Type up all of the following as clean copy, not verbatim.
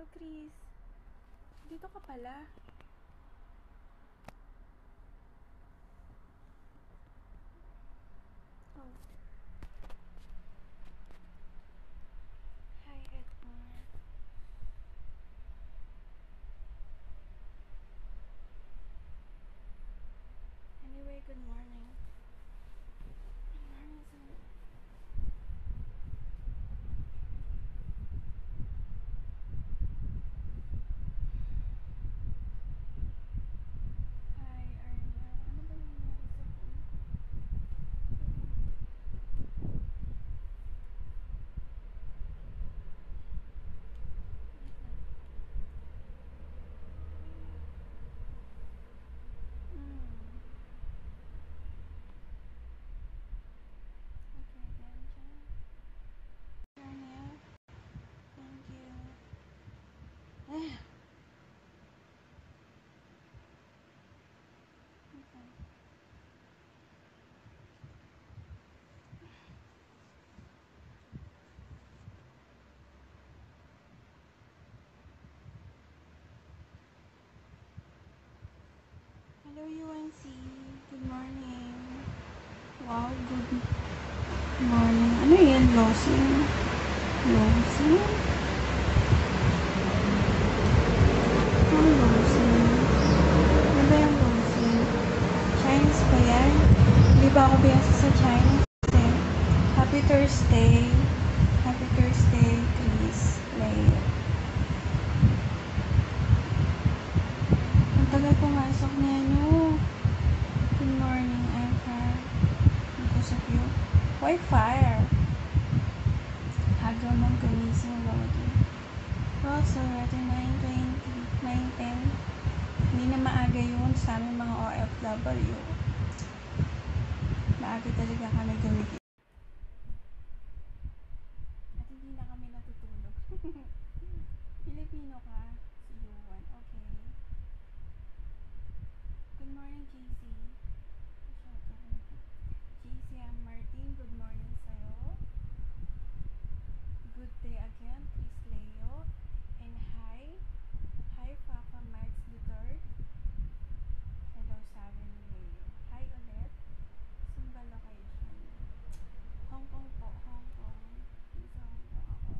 Hello, Chris. Dito ka pala. Oh. Hi, Edmar. Anyway, good morning. Good morning, sir. Hi, Arya. Ano ba nangyari sa phone ko? Wait lang. Okay, then, dyan. Arya. Thank you. Okay. Hello, UNC. Good morning. Wow, good morning. Ano yan? Losing? Losing? Ano losing? Ano ba yung losing? Chinese ba yan? Hindi ba ako biyasa sa Chinese? Eh? Happy Thursday. Happy Thursday, Chris. Lay. Ang tagal pumasok niya, no? Good morning, Eva. Because of you. Why fire? Agaw ng gumising, Lodi. Well, so already 9:20, 9:10. Hindi na maaga yun sa aming mga OFW. Maaga talaga kami gumigising. At hindi na kami natutulog. Filipino ka? Si Yuan. Okay. Good morning, JC. JC and Martin, good morning sa'yo. Good day again, Chris Leo. And hi. Hi, Papa Max III. Hello, sabi ni Leo. Hi ulit. Saan ba location? Hong Kong po, Hong Kong. Sa Hong Kong ako.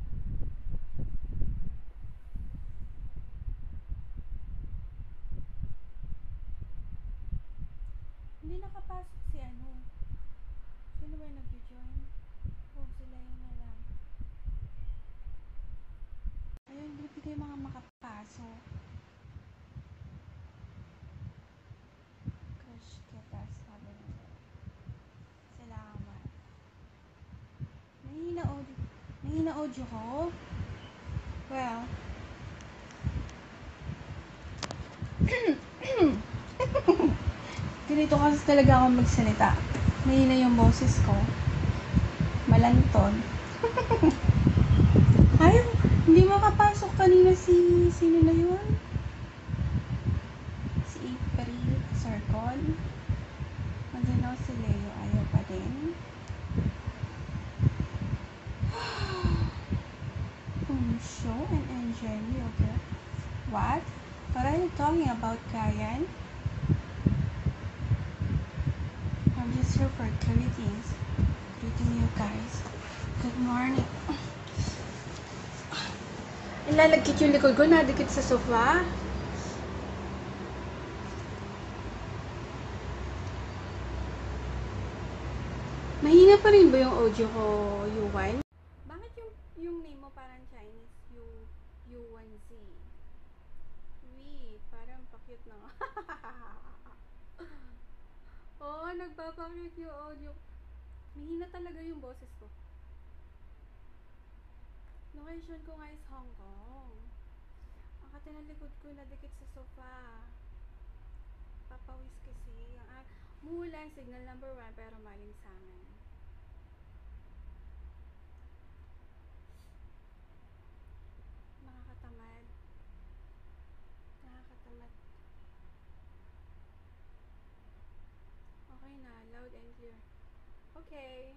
Hindi nakapasok si ano. Sino ba yung nag-join? Oh, sila yun na lang. Ayun, buti kayo mga makapasok. Crush kita, sabi nila. Salamat. Nahihina audio ko? Well, ganito kasi talaga ako magsalita. Nahihina yung boses ko. Malanton. Ayaw, hindi makapasok kanina sino na yun? Si April Circle. Nandiyan ako si Leo, ayaw pa din. Show and enjoy yoga. What? What are you talking about, Kayan? I'm just here for greetings. Greeting you guys. Good morning. Ilalagkit yung likod ko, nadikit sa sofa. Mahina pa rin ba yung audio ko, Yuan? Bakit yung name mo parang Chinese? U1Z. Wait, parang pa-cute na. Oh, nagpapakute yung audio. Mahina talaga yung boses ko. Location ko nga is Hong Kong. Ang kati ng likod ko nadikit sa sofa. Papawis kasi. Mulan, signal number 1 pero maling sa amin. Nakakatamad. Nakakatamad. Okay na, loud and clear. Okay.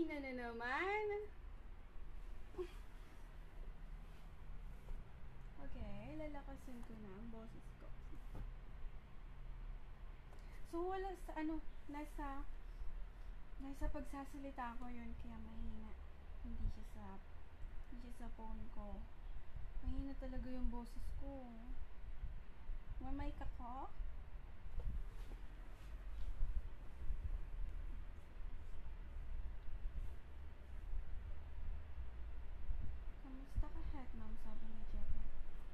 mahina na naman. Okay, lalakasin ko na ang boses ko. So, wala sa nasa pagsasalita ko yun, kaya mahina. Hindi siya sa phone ko. Mahina talaga yung boses ko. May mic ako? Kamusta ka, het, ma'am? Sabi ni Jeffrey.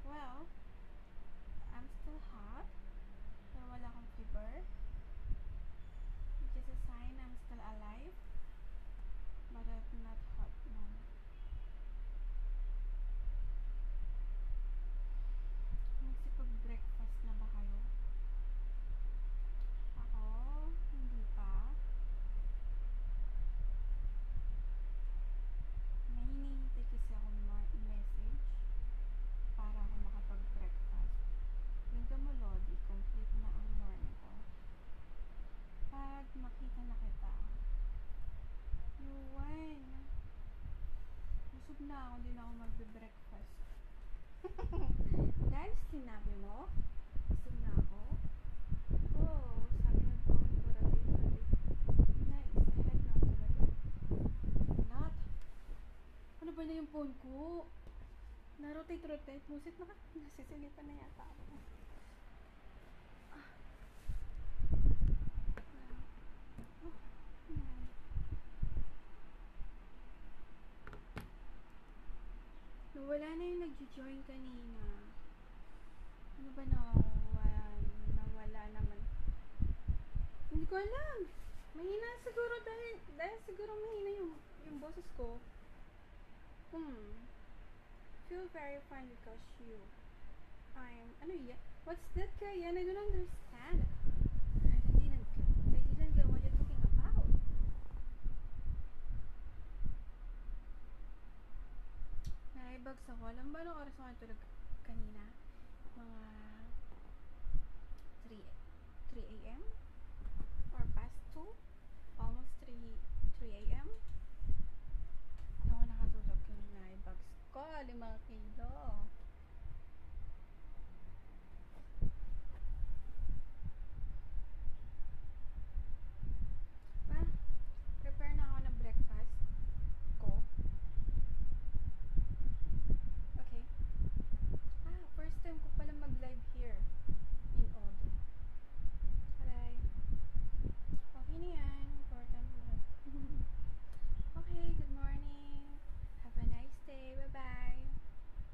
Well, I'm still hot. Pero wala akong fever. Which is a sign I'm still alive. But I'm not hot, ma'am. Nagsipag-breakfast na ba kayo? Ako, hindi pa. May hinihintay kasi akong message para ako makapag-breakfast. Yung Lodi, complete na ang morning ko. Pag makita na kita, Yuwan, busog na ako, hindi na ako magbe-breakfast. Dahil sinabi mo, busog na ako. Oh, sabi ng phone ko, rotate. Nice, ahead na talaga. Not. Ano ba na yung phone ko? Na-rotate. Musit na ka. Nasisilipan na yata ako. Wala na yung nag-join kanina. Ano ba nawala naman? Hindi ko alam. Mahina siguro dahil siguro mahina yung boses ko. Feel very fine because ano yan? What's that, Kayan? I don't understand. I didn't get what you're talking about. Naibagsak ako. Alam ba anong oras ako natulog kanina? Mga 3 a.m. or past 2? Almost 3 a.m. Ako nakatulog kanina. Ibagsak ko 5 kilo.